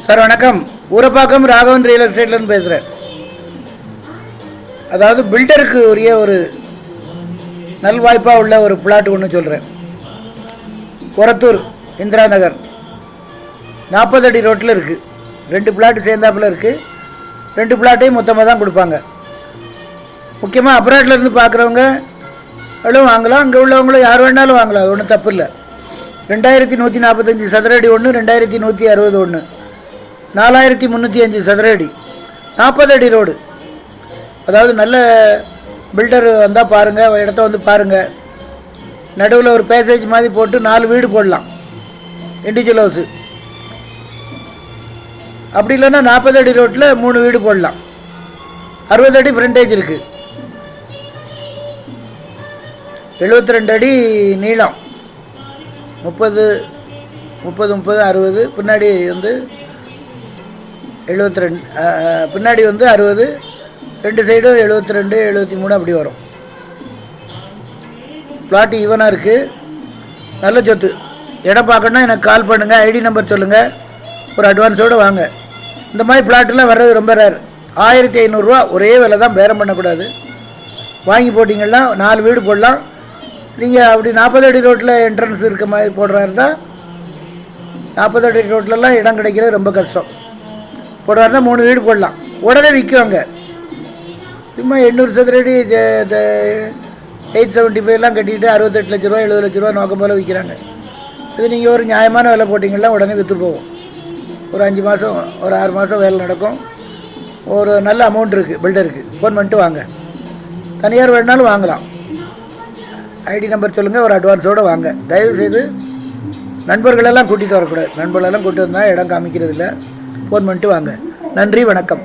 Sir வணக்கம். Urapakkam Raghavan real எஸ்டேட்லேருந்து பேசுகிறேன். அதாவது பில்டருக்கு உரிய ஒரு நல்வாய்ப்பாக உள்ள ஒரு பிளாட் ஒன்று சொல்கிறேன். கொரத்தூர் இந்திரா நகர் 40 அடி ரோட்டில் இருக்குது. 2 பிளாட்டு சேர்ந்தாப்பில் இருக்குது. 2 பிளாட்டையும் மொத்தமாக தான் கொடுப்பாங்க. முக்கியமாக அப்ராட்லேருந்து பார்க்குறவங்க எல்லாம் வாங்கலாம். அங்கே உள்ளவங்களும் யார் வேணாலும் வாங்கலாம். அது ஒன்றும் தப்பு இல்லை. 2145 சதுர அடி ஒன்று, 2160 ஒன்று, 4305 சதுர அடி, 40 அடி ரோடு. அதாவது நல்ல பில்டர் வந்தால் பாருங்கள், இடத்த வந்து பாருங்கள். நடுவில் ஒரு பேசேஜ் மாதிரி போட்டு 4 வீடு போடலாம், இண்டிவிஜுவல் ஹவுஸு. அப்படி இல்லைன்னா 40 அடி ரோட்டில் 3 வீடு போடலாம். 60 அடி ஃப்ரண்டேஜ் இருக்குது. 72 அடி நீளம், 30 60, பின்னாடி வந்து 72, பின்னாடி வந்து 60, 2 சைடும் 72 73 அப்படி வரும். பிளாட் ஈவனாக இருக்குது. நல்ல சொத்து. இடம் பார்க்கணுன்னா எனக்கு கால் பண்ணுங்கள், ஐடி நம்பர் சொல்லுங்கள், ஒரு அட்வான்ஸோடு வாங்க. இந்த மாதிரி பிளாட்டெலாம் வர்றது ரொம்ப ரேர். 1500 ரூபா ஒரே விலை தான், பேரம் பண்ணக்கூடாது. வாங்கி போட்டிங்கன்னா 4 வீடு போடலாம். நீங்கள் அப்படி 40 அடி ரோட்டில் என்ட்ரன்ஸ் இருக்க மாதிரி போடுறா இருந்தால் 40 அடி ரோட்லலாம் இடம் கிடைக்கிறது ரொம்ப கஷ்டம். போடுறா இருந்தால் 3 வீடு போடலாம். உடனே விற்குவாங்க. சும்மா 800 சதுர அடி 875 கட்டிக்கிட்டு 68 லட்ச ரூபா 70 லட்ச ரூபா நோக்கம் போல் விற்கிறாங்க. இது நீங்கள் ஒரு நியாயமான விலை போட்டிங்கன்னா உடனே விற்று போகும். ஒரு 5 மாதம் ஒரு 6 மாதம் வேலை நடக்கும். ஒரு நல்ல அமௌண்ட் இருக்குது பில்டருக்கு. ஃபோன் பண்ணிட்டு வாங்க. தனியார் வேணுனாலும் வாங்கலாம். ஐடி நம்பர் சொல்லுங்கள், ஒரு அட்வான்ஸோடு வாங்க. தயவுசெய்து நண்பர்களெல்லாம் கூட்டிகிட்டு வரக்கூடாது. நண்பர்களெல்லாம் கூட்டிகிட்டு வந்தால் இடம் காமிக்கிறது இல்லை. ஃபோன் பண்ணிட்டு வாங்க. நன்றி, வணக்கம்.